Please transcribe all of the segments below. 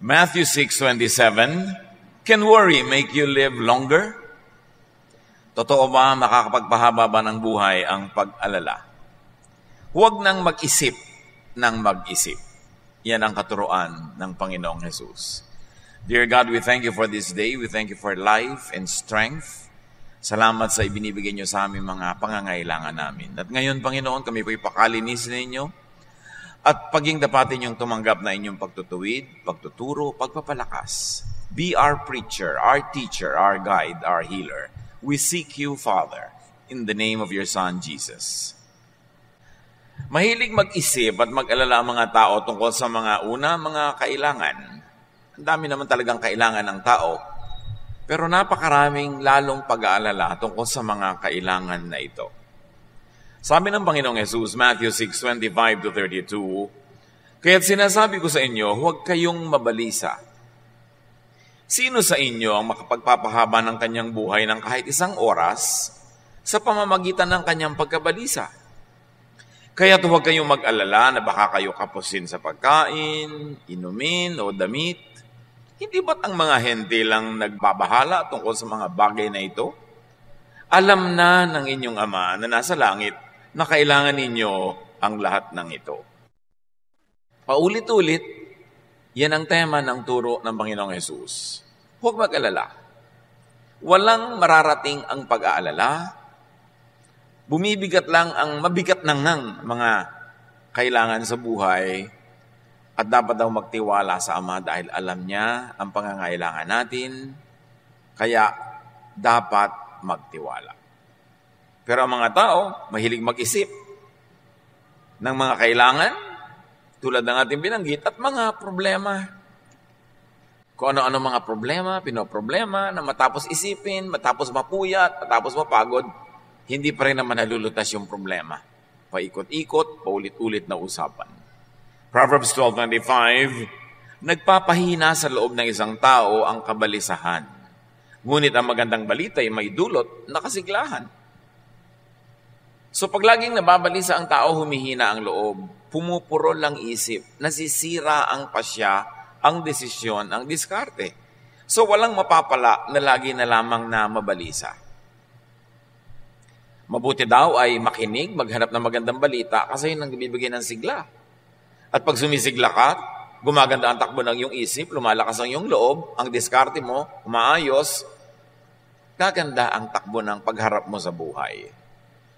Matthew 6:27, can worry make you live longer? Totoo ba makakapagpahaba ba ng buhay ang pag-alala? Huwag nang mag-isip ng mag-isip. Yan ang katuruan ng Panginoong Jesus. Dear God, we thank you for this day. We thank you for life and strength. Salamat sa ibinibigay niyo sa aming mga pangangailangan namin. At ngayon, Panginoon, kami po ipakalinis ninyo at paging dapatin niyong tumanggap na inyong pagtutuwid, pagtuturo, pagpapalakas. Be our preacher, our teacher, our guide, our healer. We seek you, Father, in the name of your Son, Jesus. Mahilig mag-isip at mag-alala ang mga tao tungkol sa mga mga kailangan. Ang dami naman talagang kailangan ng tao, pero napakaraming lalong pag-aalala tungkol sa mga kailangan na ito. Sabi ng Panginoong Jesus, Matthew 6:25-32, kaya't sinasabi ko sa inyo, huwag kayong mabalisa. Sino sa inyo ang makapagpapahaba ng kanyang buhay ng kahit isang oras sa pamamagitan ng kanyang pagkabalisa? Kaya't huwag kayong mag-alala na baka kayo kapusin sa pagkain, inumin o damit. Hindi ba't ang mga hente lang nagbabahala tungkol sa mga bagay na ito? Alam na ng inyong Ama na nasa langit na kailangan ninyo ang lahat ng ito. Paulit-ulit, yan ang tema ng turo ng Panginoong Jesus. Huwag mag-alala. Walang mararating ang pag-aalala. Bumibigat lang ang mabigat ng mga kailangan sa buhay at dapat daw magtiwala sa Ama dahil alam niya ang pangangailangan natin, kaya dapat magtiwala. Pero ang mga tao, mahilig mag-isip ng mga kailangan, tulad ng ating binanggit, at mga problema. Kung ano-ano mga problema, pinoproblema, na matapos isipin, matapos mapuyat, matapos mapagod, hindi pa rin naman nalulutas yung problema. Paikot-ikot, paulit-ulit na usapan. Proverbs 12:25, nagpapahina sa loob ng isang tao ang kabalisahan. Ngunit ang magandang balita ay may dulot na kasiglahan. So pag laging nababalisa ang tao, humihina ang loob, pumupuro lang isip, nasisira ang pasya, ang desisyon, ang diskarte. So walang mapapala na lagi na lamang na mabalisa. Mabuti daw ay makinig, maghanap ng magandang balita kasi yun ang bibigay ng sigla. At pag sumisigla ka, gumaganda ang takbo ng iyong isip, lumalakas ang iyong loob, ang diskarte mo, umaayos, gaganda ang takbo ng pagharap mo sa buhay.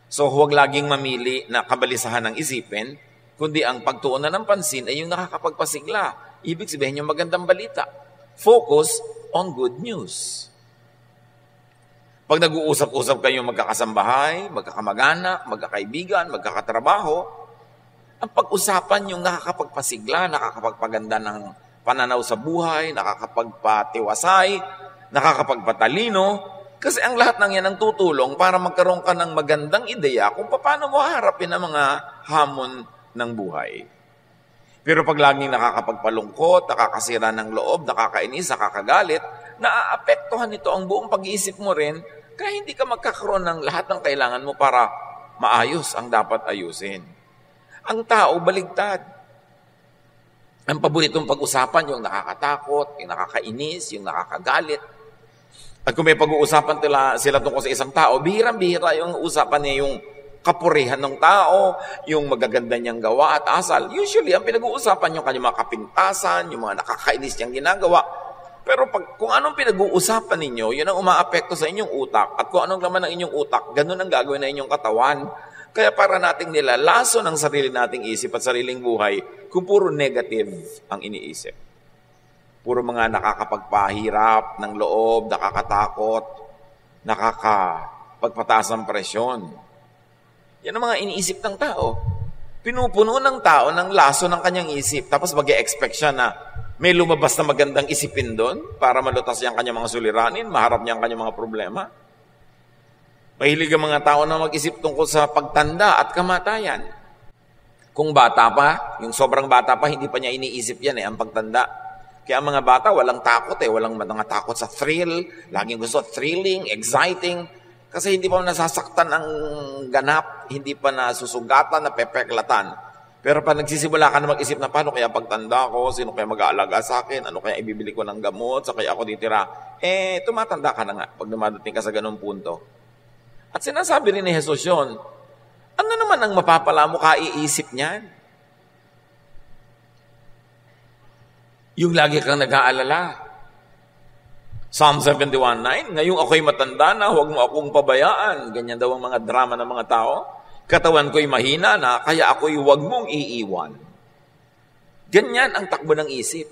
So huwag laging mamili na kabalisahan ng isipin, kundi ang pagtuunan ng pansin ay yung nakakapagpasigla. Ibig sabihin yung magandang balita. Focus on good news. Pag nag-uusap-usap kayo magkakasambahay, magkakamag-anak, magkakaibigan, magkakatrabaho, ang pag-usapan yung nakakapagpasigla, nakakapagpaganda ng pananaw sa buhay, nakakapagpatiwasay, nakakapagpatalino, kasi ang lahat ng yan ang tutulong para magkaroon ka ng magandang ideya kung paano mo haharapin ang mga hamon ng buhay. Pero pag laging nakakapagpalungkot, nakakasira ng loob, nakakainis, nakakagalit, naaapektuhan nito ang buong pag-iisip mo rin, kaya hindi ka magkakaroon ng lahat ng kailangan mo para maayos ang dapat ayusin. Ang tao, baligtad. Ang paboritong pag-usapan, yung nakakatakot, yung nakakainis, yung nakakagalit. At kung may pag-uusapan sila tungkol sa isang tao, bihirang-bihira yung usapan niya yung kapurihan ng tao, yung magaganda niyang gawa at asal. Usually, ang pinag-uusapan yung kanyang mga kapintasan, yung mga nakakainis niyang ginagawa. Pero kung anong pinag-uusapan ninyo, yun ang umaapekto sa inyong utak. At kung anong laman ng inyong utak, ganun ang gagawin ng inyong katawan. Kaya para nating nilalaso ng sarili nating isip at sariling buhay kung puro negative ang iniisip. Puro mga nakakapagpahirap ng loob, nakakatakot, nakakapagpataas ng presyon. Yan ang mga iniisip ng tao. Pinupuno ng tao ng laso ng kanyang isip. Tapos mag-e-expect siya na may lumabas na magandang isipin doon para malutas niya ang kanyang mga suliranin, maharap niya ang kanyang mga problema. Mahilig ang mga tao na mag-isip tungkol sa pagtanda at kamatayan. Kung bata pa, yung sobrang bata pa, hindi pa niya iniisip yan ang pagtanda. Kaya ang mga bata, walang takot walang mga takot sa thrill, laging gusto thrilling, exciting, kasi hindi pa nasasaktan ang ganap, hindi pa nasusugatan, napepeklatan. Pero pag nagsisimula ka na mag-isip na paano kaya pagtanda ko, sino kaya mag-aalaga sa akin, ano kaya ibibili ko ng gamot, sa kaya ako ditira, tumatanda ka na nga pag dumadating ka sa ganung punto. At sinasabi rin ni Jesus yun, ano naman ang mapapala mo kaiisip niyan? Yung lagi kang nag-aalala. Psalm 71:9, ngayong ako'y matanda na, huwag mo akong pabayaan. Ganyan daw ang mga drama ng mga tao. Katawan ko'y mahina na, kaya ako'y huwag mong iiwan. Ganyan ang takbo ng isip.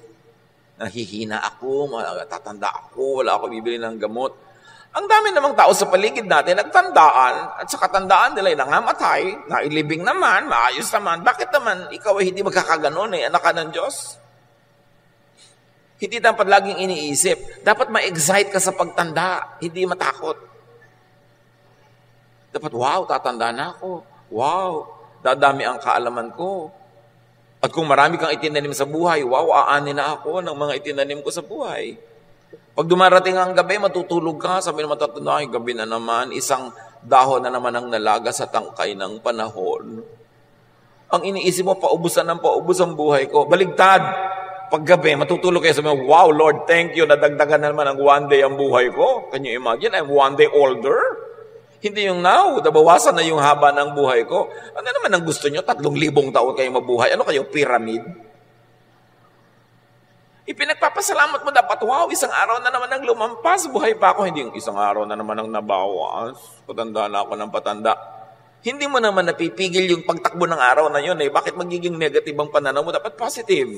Nahihina ako, tatanda ako, wala ako bibili ng gamot. Ang dami namang tao sa paligid natin, nagtandaan, at sa katandaan nila ay nangamatay, nailibing naman, maayos naman. Bakit naman ikaw ay hindi magkakaganon anak ka ng Diyos? Hindi dapat laging iniisip. Dapat ma-excite ka sa pagtanda, hindi matakot. Dapat, wow, tatanda na ako. Wow, dadami ang kaalaman ko. At kung marami kang itinanim sa buhay, wow, aanin na ako ng mga itinanim ko sa buhay. Pag dumarating ang gabi, matutulog ka, sabi naman tatanda, gabi na naman, isang dahon na naman ang nalaga sa tangkay ng panahon. Ang iniisip mo, paubos ang buhay ko. Baligtad, pag gabi, matutulog kayo, sabi mo, wow, Lord, thank you, nadagdagan na naman ang one day ang buhay ko. Can you imagine? I'm one day older. Hindi yung now, nabawasan na yung haba ng buhay ko. Ano naman ang gusto nyo? 3,000 taon kayo mabuhay. Ano kayo, pyramid? Ipinagpapasalamat mo dapat, wow, isang araw na naman ang lumampas. Buhay pa ako. Hindi yung isang araw na naman ang nabawas. Patanda na ako ng patanda. Hindi mo naman napipigil yung pagtakbo ng araw na yun. Bakit magiging negative ang pananaw mo? Dapat positive.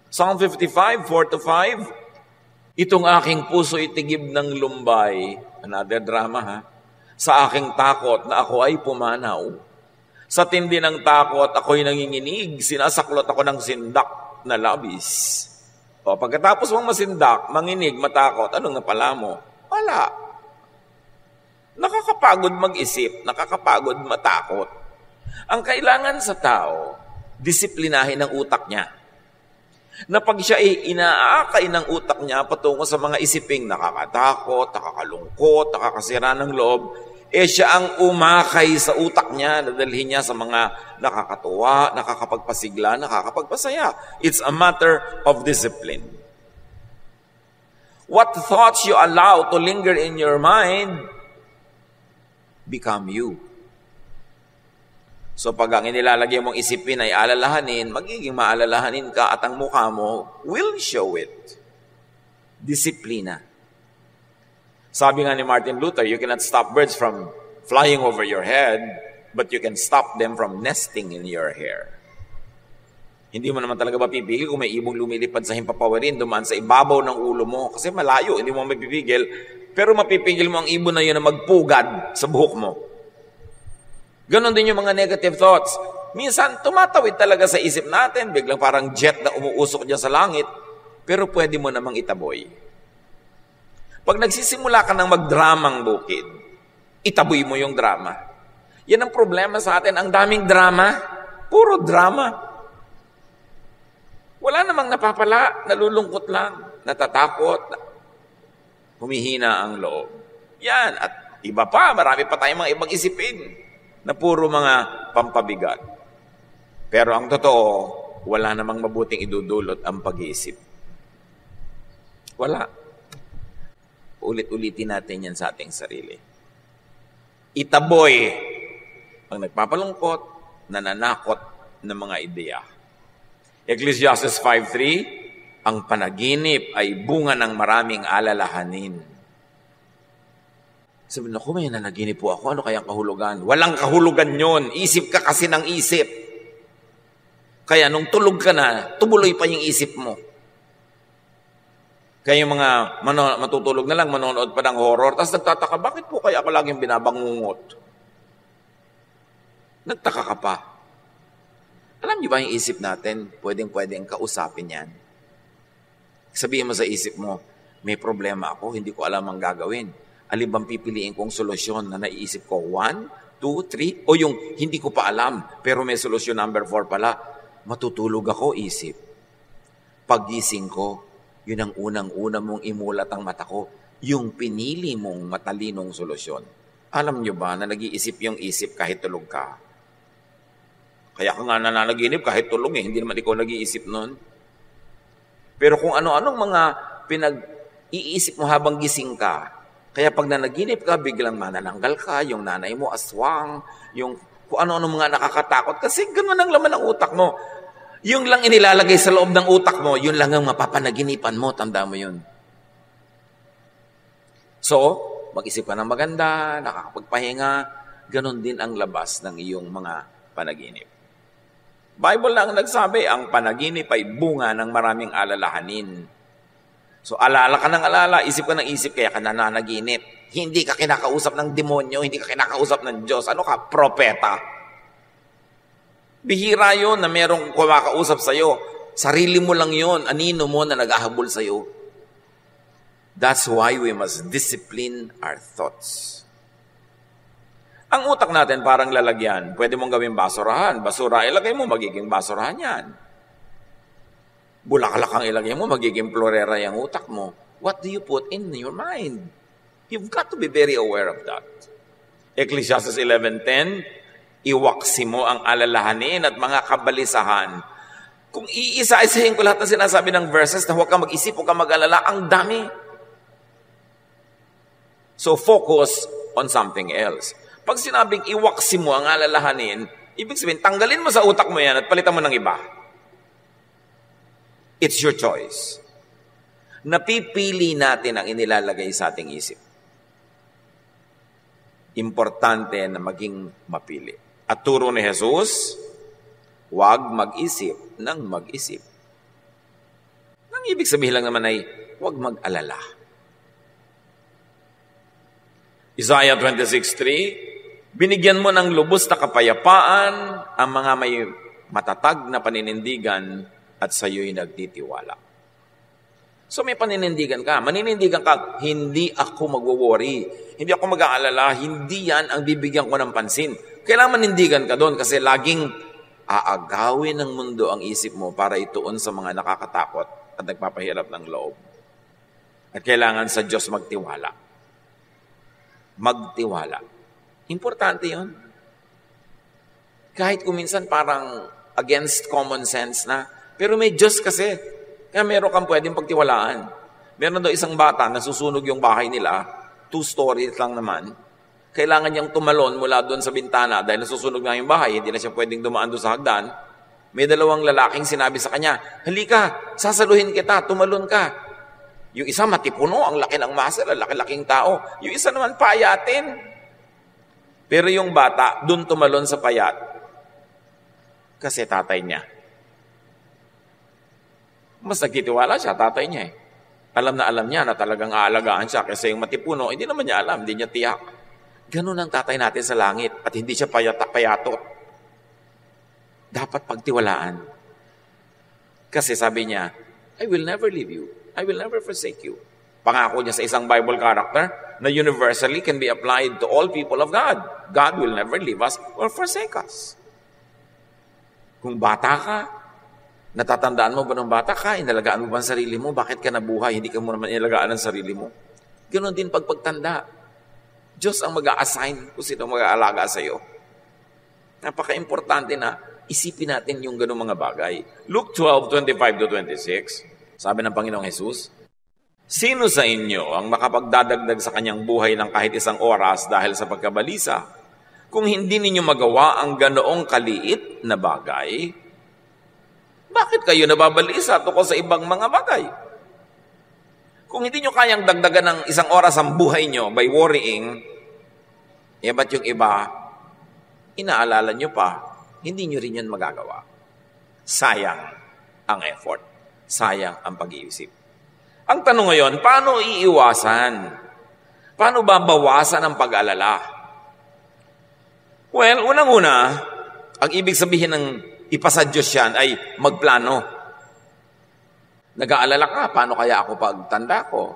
Psalm 55, 4-5. Itong aking puso itigib ng lumbay. Another drama, ha? Sa aking takot na ako ay pumanaw. Sa tindi ng takot, ako'y nanginginig. Sinasaklot ako ng sindak na labis. O, pagkatapos mong masindak, manginig, matakot, anong napala mo? Wala. Nakakapagod mag-isip, nakakapagod matakot. Ang kailangan sa tao, disiplinahin ang utak niya. Na pag siya ay inaakay ng utak niya patungo sa mga isiping nakakatakot, nakakalungkot, nakakasira ng loob, siya ang umakay sa utak niya, nadalhin niya sa mga nakakatuwa, nakakapagpasigla, nakakapagpasaya. It's a matter of discipline. What thoughts you allow to linger in your mind become you. So pag ang inilalagay mong isipin ay alalahanin, magiging maalalahanin ka at ang mukha mo will show it. Disiplina. Sabi nga ni Martin Luther, you cannot stop birds from flying over your head, but you can stop them from nesting in your hair. Hindi mo naman talaga mapipigil kung may ibong lumilipad sa himpapawarin, dumaan sa ibabaw ng ulo mo. Kasi malayo, hindi mo mapipigil. Pero mapipigil mo ang ibon na yun na magpugad sa buhok mo. Ganon din yung mga negative thoughts. Minsan, tumatawid talaga sa isip natin, biglang parang jet na umuusok dyan sa langit, pero pwede mo namang itaboy. Pag nagsisimula ka ng magdramang bukid, itaboy mo yung drama. Yan ang problema sa atin. Ang daming drama, puro drama. Wala namang napapala, nalulungkot lang, natatakot, humihina ang loob. Yan, at iba pa, marami pa tayong mga ibang isipin na puro mga pampabigat. Pero ang totoo, wala namang mabuting idudulot ang pag-iisip. Wala. Ulit-ulitin natin yan sa ating sarili. Itaboy ang nagpapalungkot, nananakot ng mga ideya. Ecclesiastes 5:3, ang panaginip ay bunga ng maraming alalahanin. Sabi na, may nanaginip po ako, ano kayang kahulugan? Walang kahulugan yon. Isip ka kasi ng isip. Kaya nung tulog ka na, tumuloy pa yung isip mo. Kaya yung mga matutulog na lang, manonood pa ng horror, tapos nagtataka, bakit po kaya ako laging binabangungot? Nagtaka ka pa. Alam niyo ba yung isip natin, pwedeng kausapin yan? Sabihin mo sa isip mo, may problema ako, hindi ko alam ang gagawin. Alin bang pipiliin kong solusyon na naiisip ko? 1, 2, 3? O yung hindi ko pa alam, pero may solusyon number 4 pala. Matutulog ako, isip. Paggising ko, yun ang unang-una mong imulat ang mata ko, yung pinili mong matalinong solusyon. Alam nyo ba na nag-iisip yung isip kahit tulog ka? Kaya ka nga nananaginip kahit tulog hindi naman ikaw nag-iisip nun. Pero kung ano-anong mga pinag-iisip mo habang gising ka, kaya pag nanaginip ka, biglang manananggal ka, yung nanay mo aswang, yung kung ano-ano mga nakakatakot. Kasi gano'n ang laman ng utak mo. Yung lang inilalagay sa loob ng utak mo, yun lang ang mapapanaginipan mo, tanda mo yun. So, mag-isip ka ng maganda, nakakapagpahinga, ganon din ang labas ng iyong mga panaginip. Bible lang nagsabi, ang panaginip ay bunga ng maraming alalahanin. So, alala ka ng alala, isip ka ng isip, kaya ka nananaginip. Hindi ka kinakausap ng demonyo, hindi ka kinakausap ng Diyos. Ano ka? Propeta. Bihira yun na merong kumakausap sa'yo. Sarili mo lang yun, anino mo na naghahabol sa'yo. That's why we must discipline our thoughts. Ang utak natin parang lalagyan. Pwede mong gawing basurahan. Basura, ilagay mo, magiging basurahan yan. Bulaklak ang ilagay mo, magiging florera yung utak mo. What do you put in your mind? You've got to be very aware of that. Ecclesiastes 11:10, iwaksi mo ang alalahanin at mga kabalisahan. Kung iisa-isahin ko lahat ng sinasabi ng verses na huwag kang mag-isip, huwag kang mag-alala, ang dami. So focus on something else. Pag sinabing iwaksi mo ang alalahanin, ibig sabihin, tanggalin mo sa utak mo yan at palitan mo ng iba. It's your choice. Napipili natin ang inilalagay sa ating isip. Importante na maging mapili. At turo ni Jesus, huwag mag-isip ng mag-isip. Ang ibig sabihin lang naman ay, huwag mag-alala. Isaiah 26:3, binigyan mo ng lubos na kapayapaan ang mga may matatag na paninindigan at sa'yo'y nagtitiwala. So may paninindigan ka. Maninindigan ka, hindi ako magwo-worry. Hindi ako mag-aalala. Hindi yan ang bibigyan ko ng pansin. Kailangan manindigan ka doon kasi laging aagawin ng mundo ang isip mo para ituon sa mga nakakatakot at nagpapahirap ng loob. At kailangan sa Diyos magtiwala. Magtiwala. Importante yun. Kahit kuminsan parang against common sense na, pero may Diyos kasi. Kaya meron kang pwedeng pagtiwalaan. Meron daw isang bata, nasusunog yung bahay nila, 2 stories lang naman. Kailangan niyang tumalon mula doon sa bintana dahil nasusunog na yung bahay, hindi na siya pwedeng dumaan doon sa hagdan. May 2 lalaking sinabi sa kanya, halika, sasaluhin kita, tumalon ka. Yung isa matipuno, ang laki ng muscle, ang laki-laking tao. Yung isa naman payatin. Pero yung bata, doon tumalon sa payat. Kasi tatay niya. Mas nagtitiwala siya, tatay niya eh. Alam niya na talagang aalagaan siya kasi yung matipuno, hindi naman niya alam, hindi niya tiyak. Ganun ang tatay natin sa langit at hindi siya payatot. Dapat pagtiwalaan. Kasi sabi niya, I will never leave you. I will never forsake you. Pangako niya sa isang Bible character na universally can be applied to all people of God. God will never leave us or forsake us. Kung bata ka, natatandaan mo ba ng bata ka? Inalagaan mo ba ang sarili mo? Bakit ka nabuhay? Hindi ka mo naman inalagaan ang sarili mo. Ganon din pagtanda. Diyos ang mag-a-assign kung sino mag-aalaga sa iyo. Napaka-importante na isipin natin yung ganong mga bagay. Luke 12:25-26, sabi ng Panginoong Jesus, sino sa inyo ang makapagdadagdag sa kanyang buhay ng kahit isang oras dahil sa pagkabalisa? Kung hindi ninyo magawa ang ganoong kaliit na bagay, bakit kayo nababalisa tungkol sa ibang mga bagay? Kung hindi nyo kayang dagdagan ng isang oras ang buhay nyo by worrying, ba't yung iba, inaalala nyo pa, hindi nyo rin yan magagawa. Sayang ang effort. Sayang ang pag-iisip. Ang tanong ngayon, paano iiwasan? Paano babawasan ang pag-alala? Well, unang-una, ang ibig sabihin ng ipasa Diyos yan ay magplano. Nag-aalala ka, paano kaya ako pagtanda ko?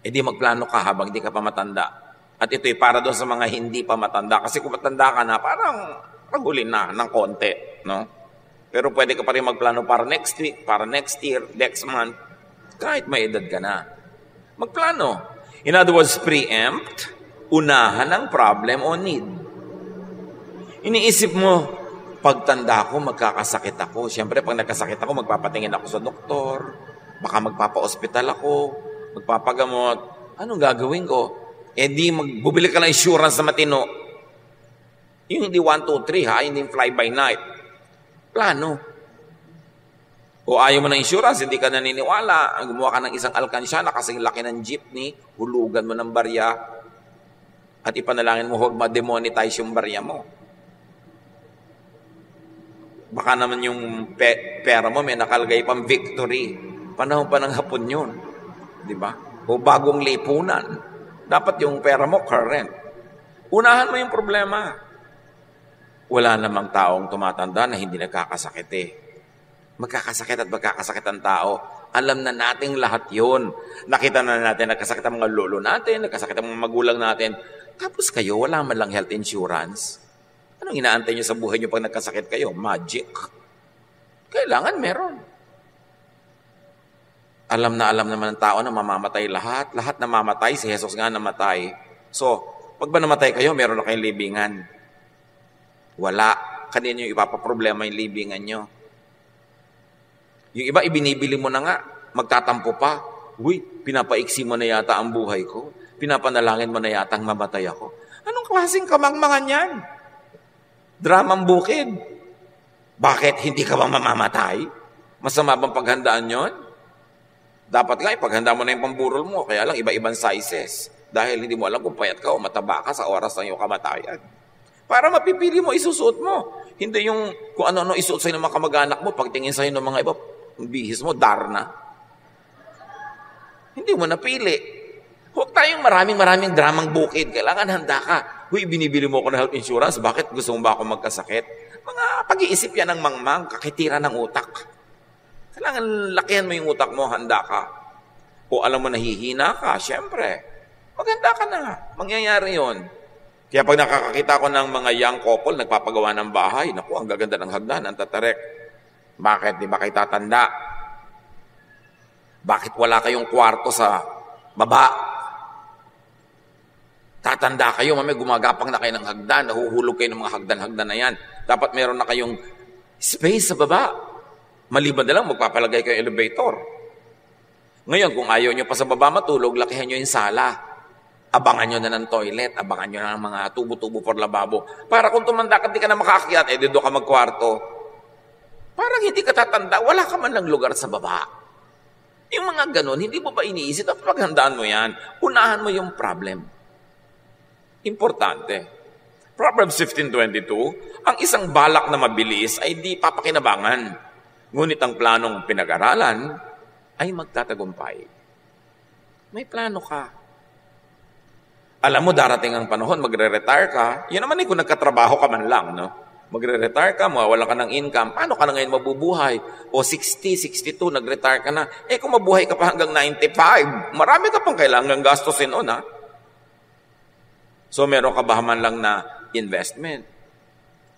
Di magplano ka habang di ka pa matanda. At ito'y para doon sa mga hindi pa matanda. Kasi kung matanda ka na, parang pagulin na ng konti. No? Pero pwede ka pa rin magplano para next week, para next year, next month. Kahit may edad ka na. Magplano. In other words, preempt, unahan ang problem o need. Iniisip mo, pagtanda ko, magkakasakit ako. Siyempre, pag nagkasakit ako, magpapatingin ako sa doktor. Baka magpapa-hospital ako, magpapagamot. Anong gagawin ko? Eh di, magbubili ka ng insurance na matino. Yung hindi 1, 2, 3 ha, hindi fly by night. Plano. O ayaw mo ng insurance, hindi ka naniniwala. Gumawa ka ng isang alkansyana kasing laki ng jeepney, hulugan mo ng barya, at ipanalangin mo huwag ma-demonetize yung barya mo. Baka naman yung pera mo may nakalagay pang victory. Panahon pa ng hapon yun. Di ba? O bagong lipunan. Dapat yung pera mo current. Unahan mo yung problema. Wala namang taong tumatanda na hindi nagkakasakit eh. Magkakasakit at magkakasakit ang tao. Alam na nating lahat yun. Nakita na natin, nagkasakit ang mga lolo natin, nagkasakit ang mga magulang natin. Tapos kayo, wala man lang health insurance. Anong inaantay nyo sa buhay nyo pag nagkasakit kayo? Magic. Kailangan meron. Alam naman ng tao na mamamatay lahat. Lahat namamatay, si Jesus nga namatay. So, pag ba namatay kayo, meron na kayong libingan. Wala. Kanina yung ipapaproblema yung libingan nyo. Yung iba, ibinibili mo na nga. Magtatampo pa. Uy, pinapaiksi mo na yata ang buhay ko. Pinapanalangin mo na yata ang mamatay ako. Anong klaseng kamangmangan yan? Dramang bukid. Bakit hindi ka ba mamamatay? Masama bang paghandaan yon? Dapat nga, ipaghanda mo na yung pamburol mo. Kaya lang, iba-ibang sizes. Dahil hindi mo alam kung payat ka o mataba ka sa oras ng iyong kamatayan. Para mapipili mo, isusuot mo. Hindi yung kung ano-ano isuot sa'yo ng mga kamag-anak mo, pagtingin sa'yo ng mga iba, bihis mo, darna. Hindi mo napili. Huwag tayong maraming dramang bukid. Kailangan handa ka. Huy, binibili mo ako ng health insurance. Bakit? Gusto mo ba ako magkasakit? Mga pag-iisip yan ng mangmang, kakitira ng utak. Kailangan lakihan mo yung utak mo, handa ka. O alam mo nahihina ka, syempre. Maghanda ka na. Mangyayari yon. Kaya pag nakakakita ko ng mga young couple, nagpapagawa ng bahay, naku, ang gaganda ng hagdan, ang tatarek. Bakit? Di ba kayo tatanda? Bakit wala kayong kwarto sa baba? Tatanda kayo, mamaya gumagapang na kayo ng hagdan, nahuhulog kayo ng mga hagdan-hagdan na yan. Dapat meron na kayong space sa baba. Maliban na lang, magpapalagay kayo elevator. Ngayon, kung ayaw nyo pa sa baba matulog, lakihan nyo yung sala. Abangan nyo na ng toilet, abangan nyo na ng mga tubo-tubo for lababo. Para kung tumanda ka, di ka na makaakyat, doon ka magkwarto. Parang hindi ka tatanda, wala ka man lang lugar sa baba. Yung mga ganun, hindi mo ba iniisip? Dapat paghandaan mo yan. Unahan mo yung problem. Importante. Proverbs 15:22, ang isang balak na mabilis ay di papakinabangan. Ngunit ang planong pinag-aralan ay magtatagumpay. May plano ka. Alam mo, darating ang panahon, magre-retire ka. Yan naman kung nagkatrabaho ka man lang, no? Magre-retire ka, mawawala ka ng income. Paano ka na ngayon mabubuhay? O 60, 62, nag-retire ka na. Kung mabuhay ka pa hanggang 95, marami ka pang kailangan gastusin on, ha? So, meron ka ba man lang na investment?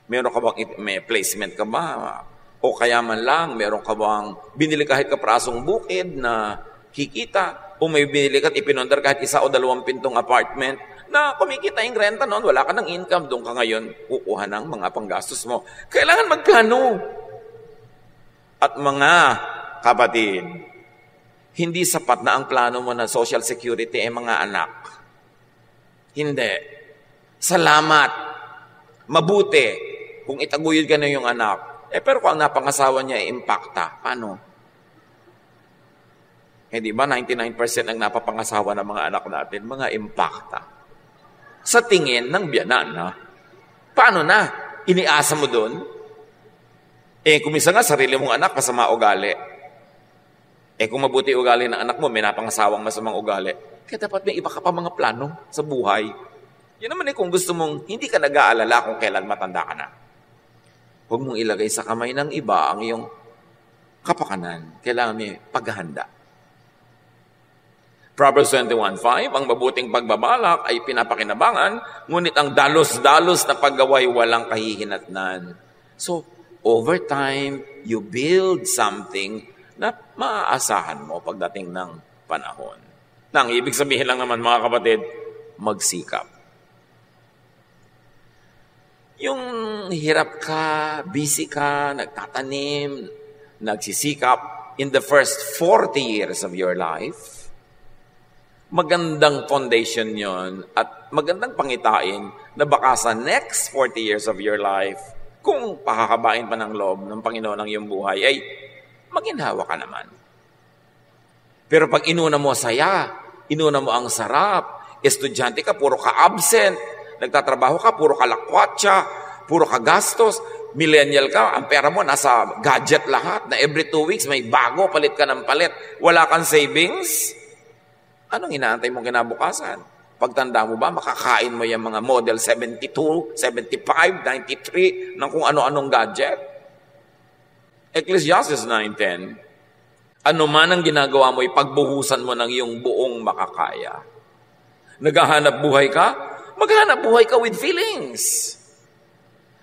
Meron ka bang may placement ka ba? O kaya man lang, meron ka bang binili kahit kaprasong bukid na kikita? O may binili ka at ipinondar kahit 1 o 2 pintong apartment na kumikita yung renta noon, wala ka ng income, doon ka ngayon kukuha ng mga panggastos mo. Kailangan magplano. At mga kapatid, hindi sapat na ang plano mo na social security ay mga anak. Hindi. Salamat. Mabuti kung itaguyod ka na yung anak. Pero kung ang napangasawa niya ay impacta, paano? Di ba 99% ang napapangasawa ng mga anak natin, mga impacta. Sa tingin ng biyanan, ha? Paano na? Iniasa mo doon? Kung minsan nga, sarili mong anak, masama ugali. Kung mabuti ugali ng anak mo, may napangasawang masamang ugali. Kaya dapat may iba ka pa mga plano sa buhay. Yun naman kung gusto mong, hindi ka nag-aalala kung kailan matanda ka na. Huwag mong ilagay sa kamay ng iba ang iyong kapakanan. Kailangan may paghahanda. Proverbs 21:5, ang mabuting pagbabalak ay pinapakinabangan, ngunit ang dalos-dalos na paggaway walang kahihinatnan. So, over time, you build something na maaasahan mo pagdating ng panahon. Nang ibig sabihin lang naman mga kapatid, magsikap. Yung hirap ka, busy ka, nagtatanim, nagsisikap in the first 40 years of your life, magandang foundation yon at magandang pangitain na baka sa next 40 years of your life, kung pakakabain pa ng loob ng Panginoon ang iyong buhay, ay maginhawa ka naman. Pero pag inuna mo saya, inuna mo ang sarap, estudyante ka, puro ka absent, nagtatrabaho ka, puro ka lakwatsa, puro ka gastos, millennial ka, ang pera mo nasa gadget lahat, na every 2 weeks may bago, palit ka ng palit, wala kang savings, anong inaantay mong kinabukasan? Pagtanda mo ba, makakain mo yung mga model 72, 75, 93, ng kung ano-anong gadget? Ecclesiastes 9:10, ano man ang ginagawa mo, ipagbuhusan mo ng iyong buong makakaya. Naghahanap buhay ka? Maghanap buhay ka with feelings.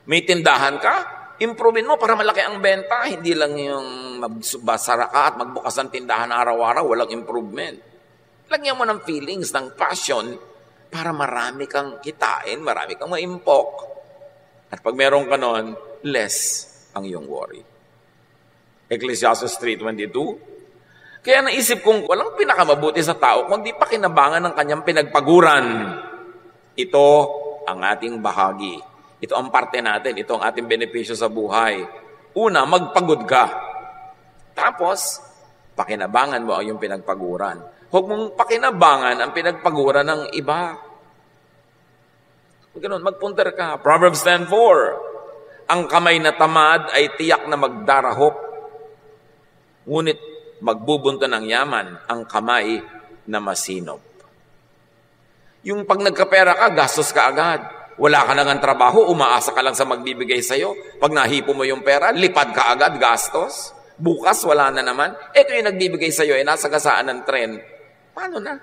May tindahan ka? Improvein mo para malaki ang benta. Hindi lang yung magbasara ka at magbukas ng tindahan araw-araw, walang improvement. Lagyan mo ng feelings, ng passion, para marami kang kitain, marami kang maimpok. At pag meron ka nun, less ang iyong worry. Ecclesiastes 3:22, kaya naisip kong walang pinakamabuti sa tao kundi pakinabangan ng kanyang pinagpaguran. Ito ang ating bahagi. Ito ang parte natin. Ito ang ating benepisyo sa buhay. Una, magpagod ka. Tapos, pakinabangan mo ang iyong pinagpaguran. Huwag mong pakinabangan ang pinagpaguran ng iba. Ganun, magpunter ka. Proverbs 10:4, ang kamay na tamad ay tiyak na magdarahop. Ngunit magbubunto ng yaman ang kamay na masinop. Yung pag nagkapera ka, gastos ka agad. Wala ka nang ang trabaho, umaasa ka lang sa magbibigay sa'yo. Pag nahipo mo yung pera, lipad ka agad, gastos. Bukas, wala na naman. Ito yung nagbibigay sa'yo, nasa gasaan ng tren. Paano na?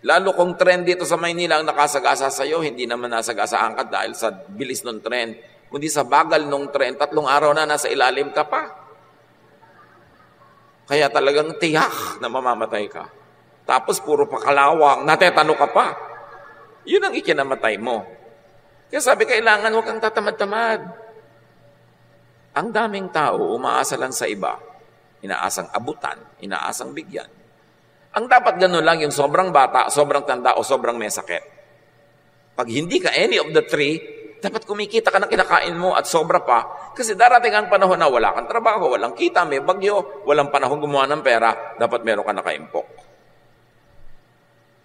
Lalo kung tren dito sa Maynila ang nakasagasa sa'yo, hindi naman nasagasaan ka dahil sa bilis ng tren. Kundi sa bagal ng tren, 3 araw na nasa ilalim ka pa. Kaya talagang tiyak na mamamatay ka. Tapos puro pakalawang, natetano ka pa. Yun ang ikinamatay mo. Kaya sabi, kailangan huwag kang tatamad-tamad. Ang daming tao, umaasa lang sa iba. Inaasang abutan, inaasang bigyan. Ang dapat gano'n lang yung sobrang bata, sobrang tanda, o sobrang may sakit. Pag hindi ka any of the three, dapat kumikita ka ng kinakain mo at sobra pa. Kasi darating ang panahon na wala kang trabaho, walang kita, may bagyo, walang panahon gumawa ng pera, dapat meron ka nakaimpok.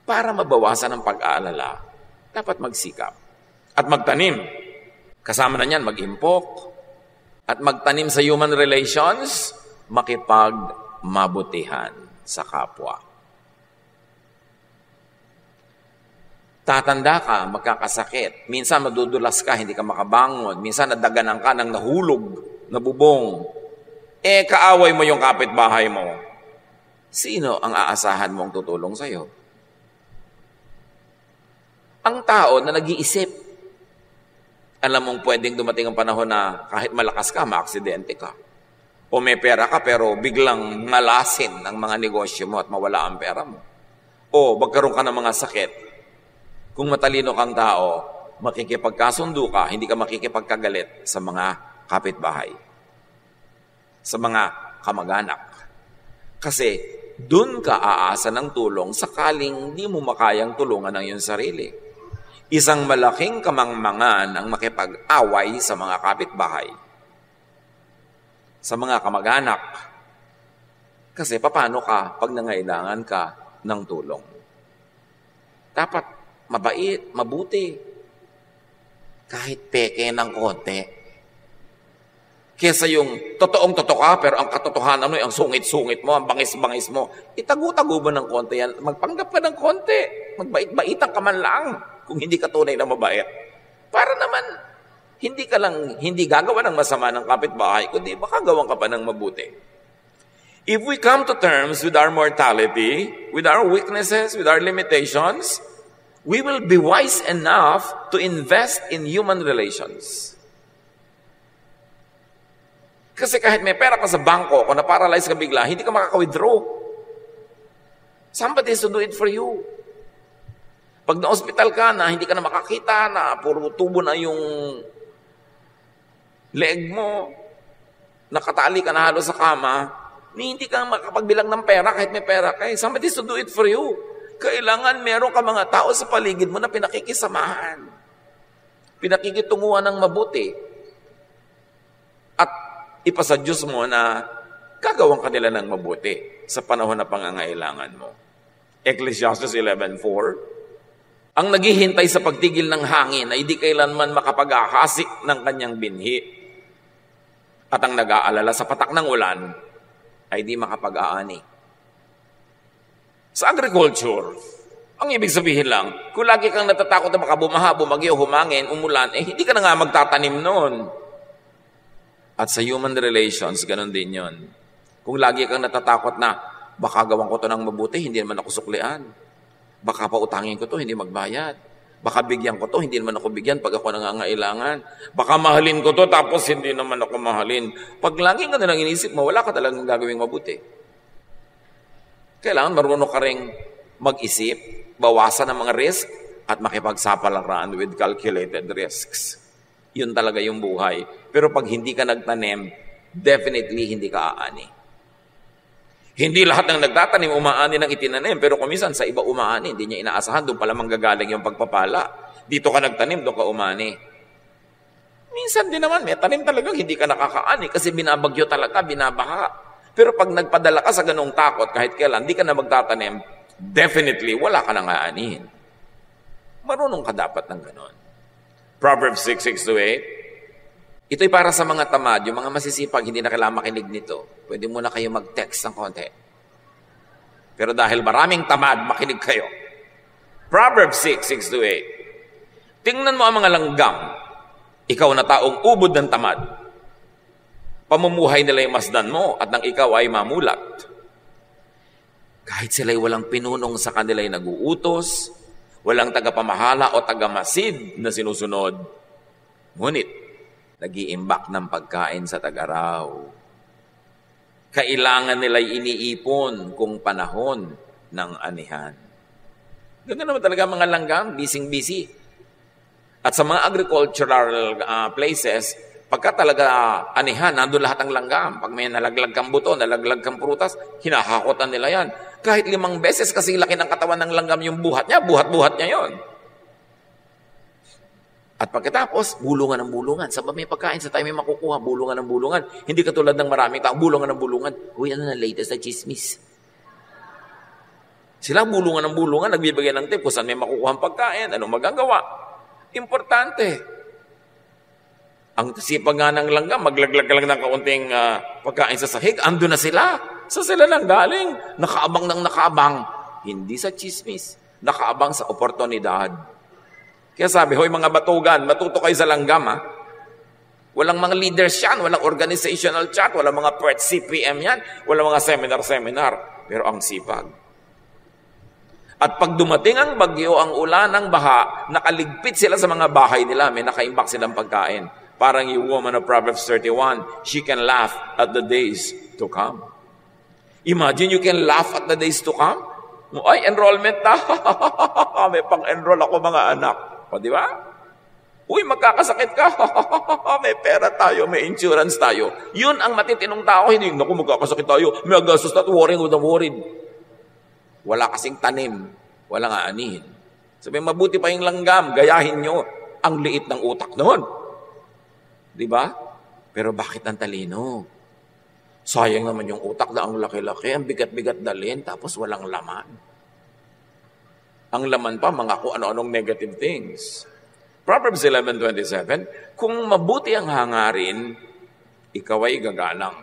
Para mabawasan ang pag-aalala, dapat magsikap at magtanim. Kasama na niyan, mag-impok at magtanim sa human relations, makipagmabutihan sa kapwa. Tatanda ka, magkakasakit. Minsan madudulas ka, hindi ka makabangon. Minsan nadaganan ka ng nahulog, nabubong. Kaaway mo yung kapitbahay mo. Sino ang aasahan mong tutulong sa'yo? Ang tao na nag-iisip. Alam mong pwedeng dumating ang panahon na kahit malakas ka, maaksidente ka. O may pera ka pero biglang malasin ang mga negosyo mo at mawala ang pera mo. O magkaroon ka ng mga sakit. Kung matalino kang tao, makikipagkasundo ka, hindi ka makikipagkagalit sa mga kapitbahay, sa mga kamag-anak. Kasi dun ka aasa ng tulong sakaling di mo makayang tulungan ang iyong sarili. Isang malaking kamangmangan ang makipag-away sa mga kapitbahay, sa mga kamag-anak. Kasi paano ka pag nangailangan ka ng tulong? Dapat mabait, mabuti. Kahit peke ng konti. Kesa yung totoong-totoo ka, pero ang katotohanan mo, ang sungit-sungit mo, ang bangis-bangis mo, itago-tago mo ng konti yan. Magpanggap ka ng konti. Magbait-baitan ka man lang kung hindi ka tunay na mabait. Para naman, hindi gagawa ng masama ng kapitbahay, kundi baka gawan ka pa ng mabuti. If we come to terms with our mortality, with our weaknesses, with our limitations, we will be wise enough to invest in human relations. Kasi kahit may pera ka sa bangko, kung na-paralyze ka bigla, hindi ka makaka-withdraw. Somebody has to do it for you. Pag na-hospital ka na, hindi ka na makakita na, puro tubo na yung leeg mo, nakatali ka na halos sa kama, hindi ka makapagbilang ng pera kahit may pera ka. Somebody to do it for you. Kailangan meron ka mga tao sa paligid mo na pinakikisamahan. Pinakikitunguhan ng mabuti. At ipasa Diyos mo na gagawin ka nila ng mabuti sa panahon na pangangailangan mo. Ecclesiastes 11:4, ang naghihintay sa pagtigil ng hangin ay di kailanman makapag-ahasik ng kanyang binhi. At ang nag-aalala sa patak ng ulan ay di makapag-aani. Sa agriculture, ang ibig sabihin lang, kung lagi kang natatakot na baka bumaha, bumagyo, humangin, umulan, hindi ka na nga magtatanim noon. At sa human relations, ganun din yon. Kung lagi kang natatakot na, baka gawan ko to ng mabuti, hindi naman ako suklian. Baka pautangin ko to, hindi magbayad. Baka bigyan ko to, hindi naman ako bigyan pag ako nangangailangan. Baka mahalin ko to, tapos hindi naman ako mahalin. Pag lagi ka na lang inisip mo, wala ka talagang gagawing mabuti. Kailangan marunong ka rin mag-isip, bawasan ng mga risk, at makipagsapalaran with calculated risks. Yun talaga yung buhay. Pero pag hindi ka nagtanim, definitely hindi ka aani. Hindi lahat ng nagtatanim umaani ng itinanim, pero kumisan sa iba umaani, hindi niya inaasahan, doon pala manggagaling yung pagpapala. Dito ka nagtanim, doon ka umani. Minsan din naman, may tanim talagang hindi ka nakakaani kasi binabagyo talaga, binabaha. Pero pag nagpadala ka sa ganong takot, kahit kailan, hindi ka na magtatanim, definitely, wala ka nang aanihin. Marunong ka dapat ng ganon. Proverbs 6:6-8. Ito'y para sa mga tamad, yung mga masisipag, hindi na kailangan makinig nito. Pwede muna kayo mag-text ng konti. Pero dahil maraming tamad, makinig kayo. Proverbs 6:6-8. Tingnan mo ang mga langgam, ikaw na taong ubod ng tamad. Pamumuhay nila'y masdan mo at nang ikaw ay mamulat. Kahit sila'y walang pinunong sa kanila'y naguutos, walang tagapamahala o tagamasid na sinusunod, ngunit nag-iimbak ng pagkain sa tagaraw. Kailangan nila'y iniipon kung panahon ng anihan. Ganda naman talaga mga langgam, busy-busy. At sa mga agricultural places, pagka talaga anihan, nandun lahat ng langgam. Pag may nalaglag kang buto, nalaglag kang prutas, hinahakotan nila yan. Kahit 5 beses kasi laki ng katawan ng langgam yung buhat niya, buhat-buhat niya yon. At pagkatapos, bulungan ng bulungan. Sa may pagkain, sa tayo may makukuha, bulungan ng bulungan. Hindi katulad ng maraming tao, bulungan ng bulungan. Uy, ano na latest na chismis? Sila bulungan ng bulungan, nagbibigay ng tip kung saan may makukuha ang pagkain, ano magagawa. Importante. Ang sipag nga ng langgam, maglaglag lang ng kaunting pagkain sa sahig, ando na sila. Sa sila lang galing. Nakaabang ng nakaabang. Hindi sa chismis. Nakaabang sa oportunidad. Kaya sabi, hoy mga batugan, matuto kayo sa langgam ha. Walang mga leaders yan, walang organizational chat, walang mga PERT CPM yan, walang mga seminar. Pero ang sipag. At pag dumating ang bagyo, ang ulan, ang baha, nakaligpit sila sa mga bahay nila, may nakaimbak silang pagkain. Parang yung woman of Proverbs 31, she can laugh at the days to come. Imagine you can laugh at the days to come. Ay, enrollment na. May pang-enroll ako mga anak. O, di ba? Uy, magkakasakit ka. May pera tayo, may insurance tayo. Yun ang matitinong tao. Hindi, naku, magkakasakit tayo. May agastos na, worrying with the worried. Wala kasing tanim. Walang aanihin. Sabi, mabuti pa yung langgam. Gayahin nyo. Ang liit ng utak noon. Di ba? Pero bakit ang talino? Sayang naman yung utak na ang laki-laki, ang bigat-bigat dalhin, tapos walang laman. Ang laman pa, mga kung ano-anong negative things. Proverbs 11:27, kung mabuti ang hangarin, ikaw ay gagalang.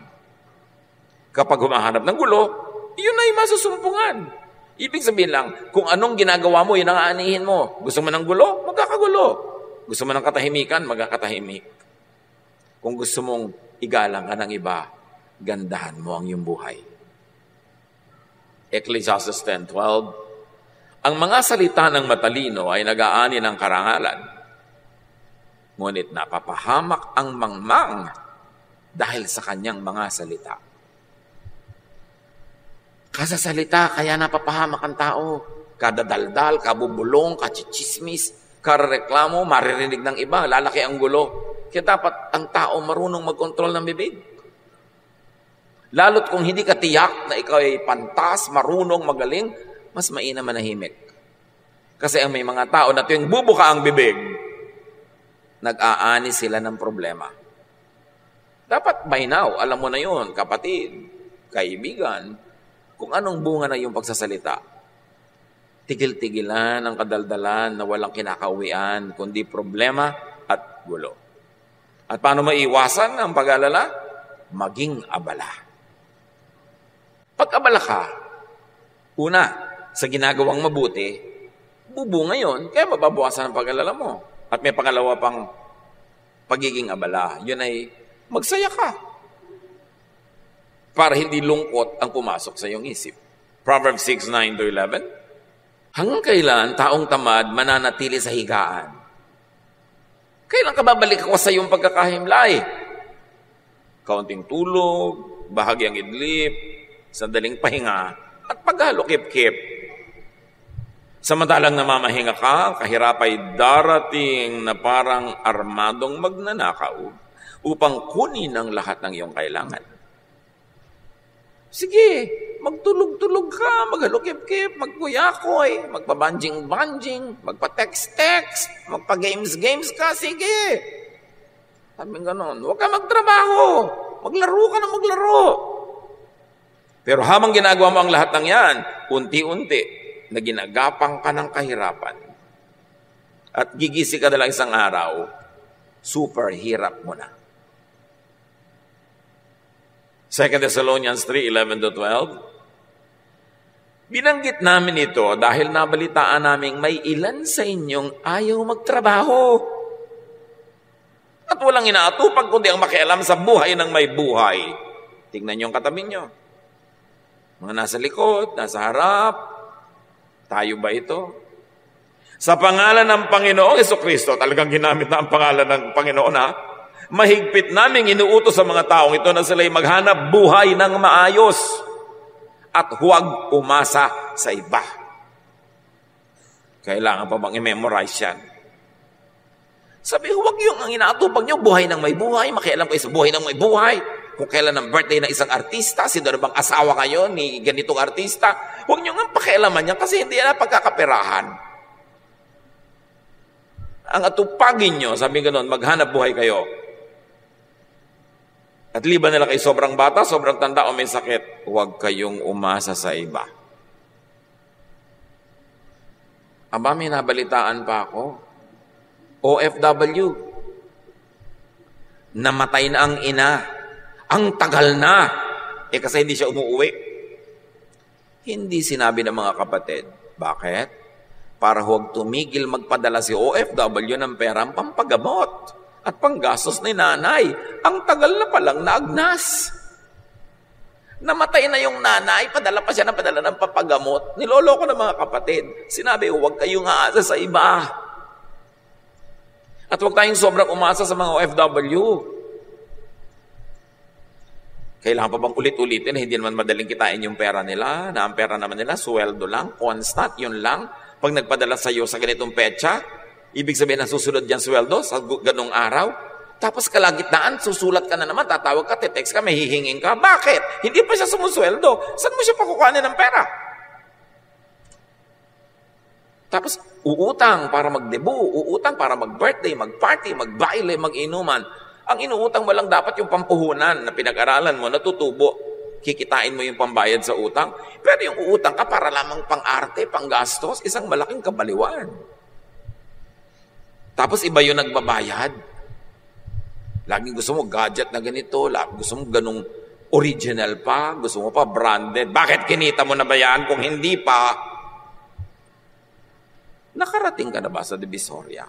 Kapag humahanap ng gulo, yun ay masusumpungan. Ibig sabihin lang, kung anong ginagawa mo, yun ang aanihin mo. Gusto mo ng gulo? Magkakagulo. Gusto mo ng katahimikan? Magkakatahimik. Kung gusto mong igalang ka ng iba, gandahan mo ang iyong buhay. Ecclesiastes 10:12, ang mga salita ng matalino ay nag-aani ng karangalan, ngunit napapahamak ang mangmang dahil sa kanyang mga salita. Kasasalita, kaya napapahamak ang tao. Kadadaldal, kabubulong, kachichismis, kareklamo, maririnig ng iba, lalaki ang gulo. Kaya dapat ang tao marunong magkontrol ng bibig. Lalo't kung hindi ka tiyak na ikaw ay pantas, marunong, magaling, mas mainam manahimik. Kasi ang may mga tao na tuwing bubuka ang bibig, nag-aani sila ng problema. Dapat by now, alam mo na yun, kapatid, kaibigan, kung anong bunga na yung pagsasalita. Tigil-tigilan ang kadaldalan na walang kinakauwian, kundi problema at gulo. At paano maiwasan ang pag-alala? Maging abala. Pag-abala ka, una, sa ginagawang mabuti, bubunga yun, kaya mababawasan ang pag-alala mo. At may pangalawa pang pagiging abala, yun ay magsaya ka. Para hindi lungkot ang pumasok sa iyong isip. Proverbs 6:9-11. Hanggang kailan taong tamad mananatili sa higaan? Kailan ka babalik ako sa iyong pagkakahimlay? Kaunting tulog, bahagyang idlip, sandaling pahinga, at paghalo-kip-kip. Samantalang namamahinga ka, kahirap ay darating na parang armadong magnanakaw upang kunin ang lahat ng iyong kailangan. Sige, magtulog-tulog ka, maghalo-kip-kip, magkuyakoy, magpabanjing-banjing, magpa-text-text, magpa-games-games ka, sige. Sabi ganon, huwag ka magtrabaho, maglaro ka na maglaro. Pero habang ginagawa mo ang lahat ng yan, unti-unti, na ginagapang ka ng kahirapan. At gigisi ka na lang isang araw, super hirap mo na. 2 Thessalonians 3:11-12. Binanggit namin ito dahil nabalitaan naming may ilan sa inyong ayaw magtrabaho. At walang inaatupag kundi ang makialam sa buhay ng may buhay. Tingnan niyo ang katabi niyo. Mga nasa likod, nasa harap. Tayo ba ito? Sa pangalan ng Panginoong Jesucristo, talagang ginamit na ang pangalan ng Panginoon ha? Mahigpit naming inuutos sa mga taong ito na sila'y maghanap buhay ng maayos at huwag umasa sa iba. Kailangan pa bang i-memorize yan? Sabi, huwag yung ang inaatupag nyo, buhay ng may buhay, makialam kayo sa buhay ng may buhay. Kung kailan ang birthday ng isang artista, sino na bang asawa kayo ni ganitong artista, huwag nyo nga pakialaman yan kasi hindi yan pagkakaperahan. Ang atupagin nyo, sabi ganoon, maghanap buhay kayo. At liban nila kay sobrang bata, sobrang tanda o may sakit, huwag kayong umasa sa iba. Aba, may nabalitaan pa ako. OFW. Namatay na ang ina. Ang tagal na. Kasi hindi siya umuuwi. Hindi sinabi ng mga kapatid. Bakit? Para huwag tumigil magpadala si OFW ng perang pampagamot at panggastos ni nanay. Ang tagal na palang naagnas. Namatay na yung nanay, padala pa siya ng padala ng pampagamot. Niloloko ng mga kapatid. Sinabi, huwag kayong aasa sa iba. At huwag tayong sobrang umasa sa mga OFW. Kailangan pa bang ulit-ulitin na hindi naman madaling kitain yung pera nila, na ang pera naman nila, sweldo lang, constant, yun lang. Pag nagpadala sa iyo sa ganitong petsa, ibig sabihin na susunod yan sweldo sa ganong araw. Tapos kalagitnaan, susulat ka na naman, tatawag ka, text ka, may hihingin ka. Bakit? Hindi pa siya sumusweldo. Saan mo siya pakukuhanin ng pera? Tapos uutang para magdebu, uutang para mag-birthday, mag-party, mag-baile, mag-inuman. Ang inuutang mo lang dapat yung pampuhunan na pinag-aralan mo, natutubo. Kikitain mo yung pambayad sa utang. Pero yung uutang ka para lamang pang-arte, pang-gastos, isang malaking kabaliwan. Tapos iba yung nagbabayad. Laging gusto mo gadget na ganito, gusto mo ganung original pa, gusto mo pa branded. Bakit kinita mo na ba yan kung hindi pa? Nakarating ka na ba sa Divisoria?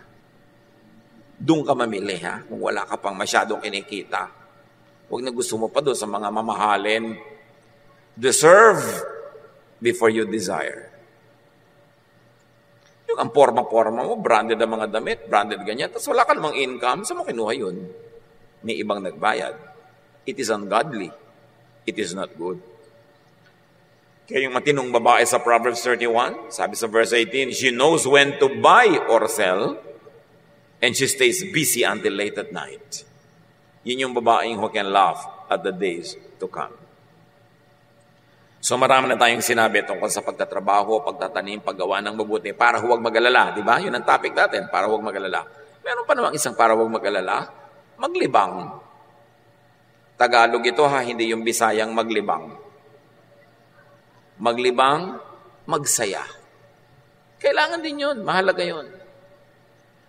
Doon ka mamili ha, kung wala ka pang masyadong kinikita. Huwag na gusto mo pa doon sa mga mamahalin. Deserve before you desire. Yung ang forma-forma mo, branded ang mga damit, branded ganyan, tapos wala ka namang income, saan mo kinuha yun? May ibang nagbayad. It is ungodly. It is not good. Kaya yung matinong babae sa Proverbs 31, sabi sa verse 18, she knows when to buy or sell, and she stays busy until late at night. Yun yung babaeng who can laugh at the days to come. So marami na tayong sinabi tungkol sa pagtatrabaho, pagtatanim, paggawa ng mabuti, para huwag mag-alala. Di ba? Yun ang topic natin, para huwag mag-alala. Meron pa namang isang para huwag mag-alala, maglibang. Tagalog ito ha, hindi yung Bisayang maglibang. Maglibang, magsaya. Kailangan din yun, mahalaga yun.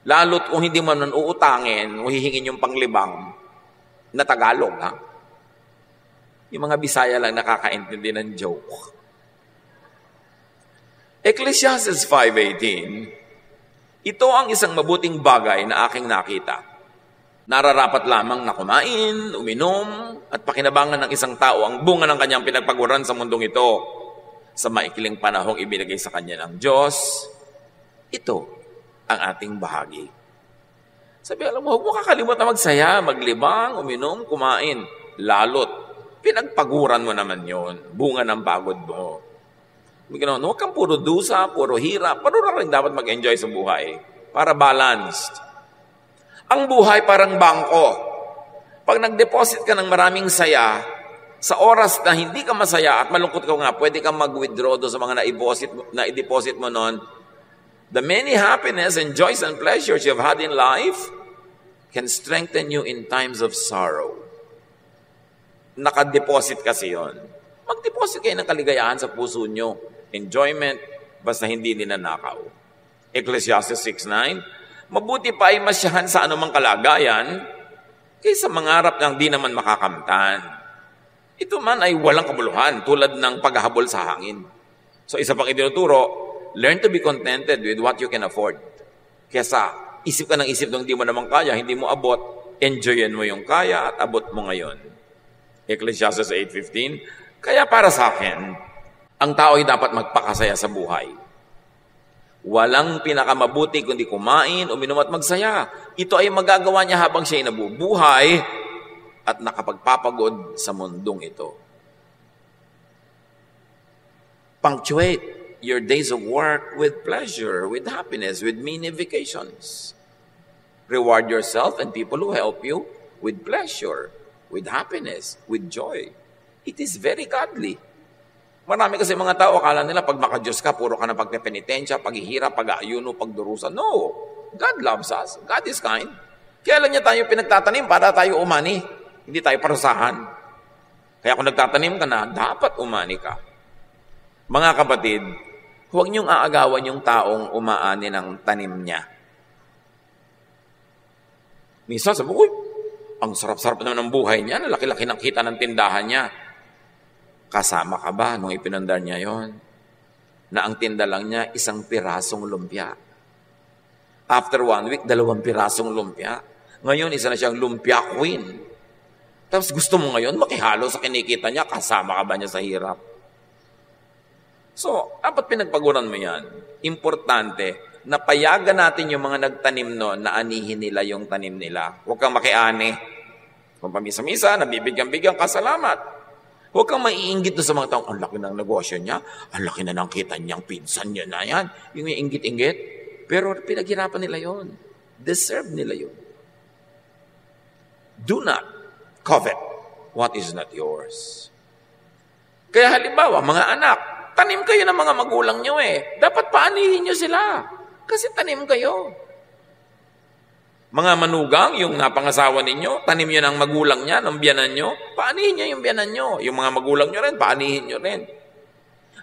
Lalo't kung hindi mo nun uutangin, hihingin yung panglibang na Tagalog ha. Yung mga Bisaya lang nakakaintindi ng joke. Ecclesiastes 5:18, ito ang isang mabuting bagay na aking nakita. Nararapat lamang na kumain, uminom, at pakinabangan ng isang tao ang bunga ng kanyang pinagpaguran sa mundong ito sa maikiling panahong ibinigay sa kanya ng Diyos. Ito ang ating bahagi. Sabi, alam mo, huwag mo kakalimutan magsaya, maglibang, uminom, kumain. Lalot, pinagpaguran mo naman yon, bunga ng pagod mo. Huwag kang puro dusa, puro hirap. Paano rin dapat mag-enjoy sa buhay? Para balanced. Ang buhay parang bangko. Pag nag-deposit ka ng maraming saya, sa oras na hindi ka masaya at malungkot ka nga, pwede kang mag-withdraw doon sa mga na-deposit mo noon. The many happiness and joys and pleasures you've had in life can strengthen you in times of sorrow. Naka-deposit kasi yon. Mag-deposit kayo ng kaligayahan sa puso nyo. Enjoyment, basta hindi ninanakaw. Ecclesiastes 6:9, mabuti pa ay masyahan sa anumang kalagayan kaysa mangarap ng di naman makakamtan. Ito man ay walang kabuluhan, tulad ng paghahabol sa hangin. So isa pang itinuturo, learn to be contented with what you can afford. Kesa isip ka ng isip ng hindi mo naman kaya, hindi mo abot, enjoyin mo yung kaya at abot mo ngayon. Ecclesiastes 8:15, kaya para sa akin, ang tao ay dapat magpakasaya sa buhay. Walang pinakamabuti kundi kumain, uminom at magsaya. Ito ay magagawa niya habang siya ay nabubuhay at nakapagpapagod sa mundong ito. Punctuate your days of work with pleasure, with happiness, with mini vacations. Reward yourself and people who help you with pleasure, with happiness, with joy. It is very godly. Marami kasi mga tao, akala nila pag maka-Diyos ka, puro ka na pagpepenitensya, paghihirap, pag-aayuno, pagdurusa. No! God loves us. God is kind. Kaya lang niya tayo pinagtatanim para tayo umani. Hindi tayo parusahan. Kaya kung nagtatanim ka na, dapat umani ka. Mga kapatid, huwag niyong aagawan yung taong umaani ng tanim niya. Minsan sabi ko, ang sarap-sarap naman ng buhay niya, laki-laki ng kita ng tindahan niya. Kasama ka ba nung ipinandar niya yon? Na ang tinda lang niya, 1 pirasong lumpia. After 1 week, 2 pirasong lumpia. Ngayon, isa na siyang lumpia queen. Tapos gusto mo ngayon makihalo sa kinikita niya, kasama ka ba niya sa hirap? So, dapat pinagpaguran mo yan. Importante, napayagan natin yung mga nagtanim noon na anihin nila yung tanim nila. Huwag kang makiani. Kung pamisa-misa, nabibigyan-bigyan ka, salamat. Huwag kang maiinggit sa mga taong, ang laki ng negosyo niya, ang laki na ng kita niyang pinsan niya na yan. Yung inggit-inggit. Pero pinaghirapan nila yon. Deserve nila yon. Do not covet what is not yours. Kaya halimbawa, mga anak, tanim kayo ng mga magulang nyo eh. Dapat paanihin nyo sila. Kasi tanim kayo. Mga manugang, yung napangasawa ninyo, tanim nyo ng magulang niya, ng biyanan nyo, paanihin nyo yung biyanan nyo. Yung mga magulang nyo rin, paanihin nyo rin.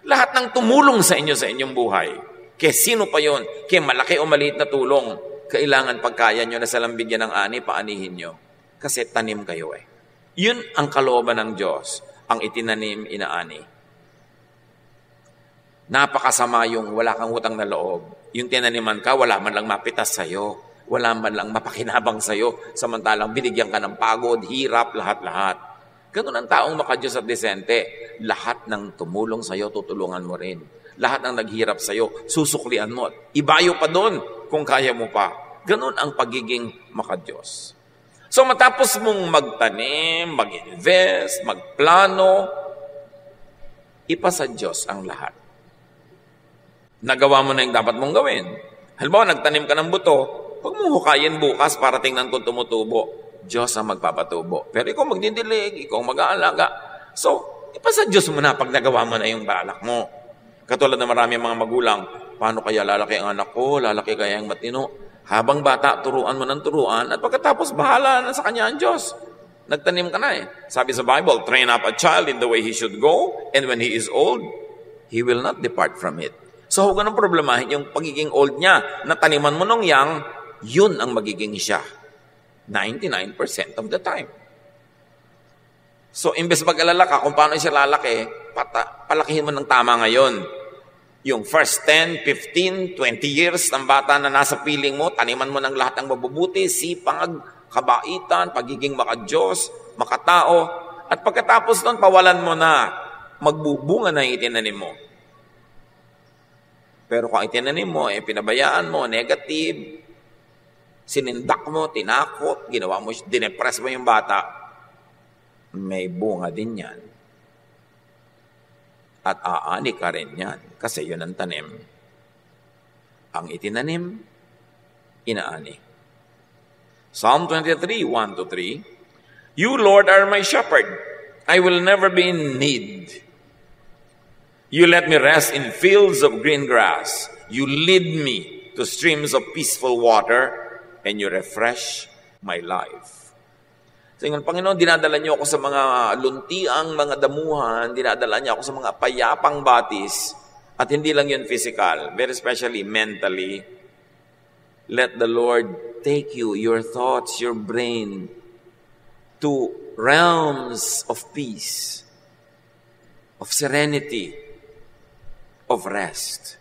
Lahat ng tumulong sa inyo sa inyong buhay. Kaya sino pa yon? Kaya malaki o maliit na tulong, kailangan pagkaya nyo na salang bigyan ng ani, paanihin nyo. Kasi tanim kayo eh. Yun ang kalooban ng Diyos, ang itinanim, inaani. Napakasama yung wala kang utang na loob. Yung tinaniman ka, wala man lang mapitas sa'yo. Wala man lang mapakinabang sa'yo. Samantalang binigyan ka ng pagod, hirap, lahat-lahat. Ganun ang taong makadiyos at desente. Lahat ng tumulong sa'yo, tutulungan mo rin. Lahat ng naghirap sa'yo, susuklian mo. Ibayo pa doon kung kaya mo pa. Ganun ang pagiging makadiyos. So matapos mong magtanim, mag-invest, magplano, ipasa Diyos ang lahat. Nagawa mo na yung dapat mong gawin. Halimbawa, nagtanim ka ng buto, huwag mong hukayin bukas para tingnan kung tumutubo. Diyos ang magpapatubo. Pero ikaw magdidilig, ikaw mag-aalaga. So, ipasa Diyos mo na pag nagawa mo na yung balak mo. Katulad na marami mga magulang, paano kaya lalaki ang anak ko, lalaki kaya ang matino? Habang bata, turuan mo ng turuan, at pagkatapos, bahala na sa kanya ang Diyos. Nagtanim ka na eh. Sabi sa Bible, train up a child in the way he should go, and when he is old, he will not depart from it. So huwag ganun problemahin yung pagiging old niya. Nataniman mo nung yang, yun ang magiging siya. 99% of the time. So imbes mag-alala ka kung paano siya lalaki, palakihin mo ng tama ngayon. Yung first 10, 15, 20 years ng bata na nasa piling mo, taniman mo ng lahat ng mabubuti, sipag, kabaitan, pagiging makadiyos, makatao, at pagkatapos nun, pawalan mo na, magbubunga na yung itinanim mo. Pero kung itinanim mo, pinabayaan mo, negative, sinindak mo, tinakot, ginawa mo, dinepress mo yung bata, may bunga din yan. At aani ka rin yan, kasi yun ang tanim. Ang itinanim, inaani. Psalm 23, 1-3, You, Lord, are my shepherd. I will never be in need. You let me rest in fields of green grass. You lead me to streams of peaceful water, and you refresh my life. So, Panginoon, dinadala niyo ako sa mga luntiang mga damuhan, dinadala niyo ako sa mga payapang batis, at hindi lang yun physical, very especially mentally. Let the Lord take you, your thoughts, your brain, to realms of peace, of serenity, of rest.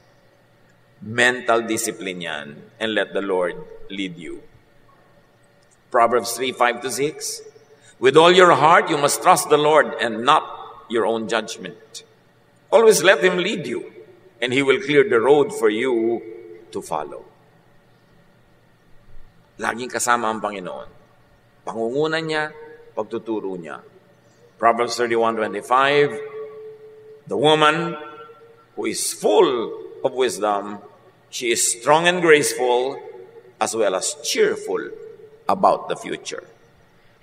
Mental discipline yan, and let the Lord lead you. Proverbs 3, 5-6, With all your heart, you must trust the Lord and not your own judgment. Always let Him lead you, and He will clear the road for you to follow. Laging kasama ang Panginoon. Pangungunan niya, pagtuturo niya. Proverbs 31:25, The woman who is full of wisdom, she is strong and graceful, as well as cheerful about the future.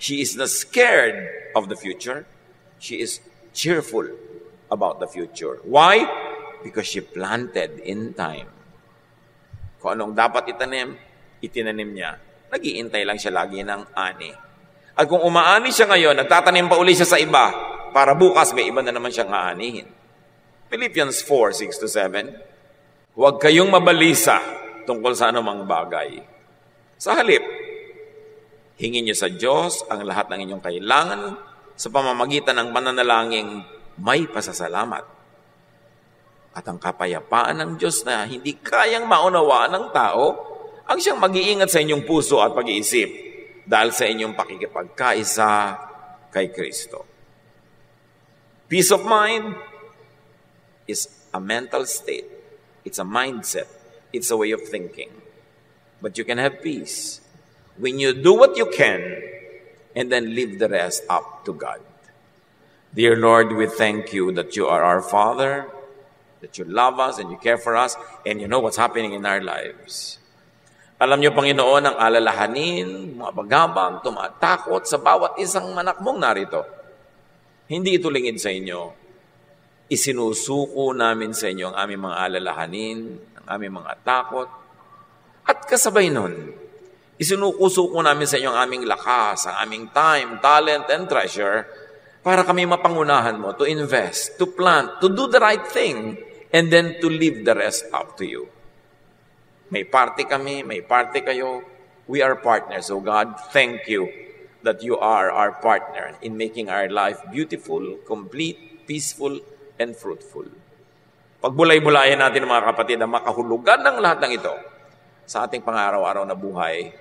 She is not scared of the future. She is cheerful about the future. Why? Because she planted in time. Kung anong dapat itinanim niya. Nag-iintay lang siya lagi ng ani. At kung umaani siya ngayon, nagtatanim pa uli siya sa iba, para bukas may iba na naman siyang aanihin. Philippians 4, 6-7, Huwag kayong mabalisa tungkol sa anumang bagay. Sa halip, hingin niyo sa Diyos ang lahat ng inyong kailangan sa pamamagitan ng mananalangin may pasasalamat. At ang kapayapaan ng Diyos na hindi kayang maunawaan ng tao, ang siyang mag-iingat sa inyong puso at pag-iisip dahil sa inyong pakikipagkaisa kay Kristo. Peace of mind is a mental state. It's a mindset. It's a way of thinking. But you can have peace when you do what you can and then leave the rest up to God. Dear Lord, we thank you that you are our Father, that you love us and you care for us, and you know what's happening in our lives. Alam niyo, Panginoon, ang alalahanin, mabagabang, tumatakot sa bawat isang anak mong narito. Hindi ito lingid sa inyo. Isinusuko namin sa inyo ang aming mga alalahanin, ang aming mga takot. At kasabay nun, isinukusuko namin sa inyo ang aming lakas, ang aming time, talent, and treasure para kami mapangunahan mo to invest, to plant, to do the right thing, and then to leave the rest up to you. May party kami, may party kayo. We are partners. So God, thank you that you are our partner in making our life beautiful, complete, peaceful, and fruitful. Pagbulay-bulayan natin mga kapatid ang makahulugan ng lahat ng ito sa ating pang-araw-araw na buhay.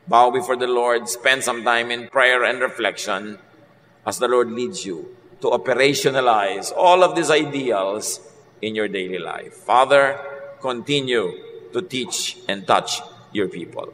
Bow before the Lord, spend some time in prayer and reflection as the Lord leads you to operationalize all of these ideals in your daily life. Father, continue to teach and touch your people.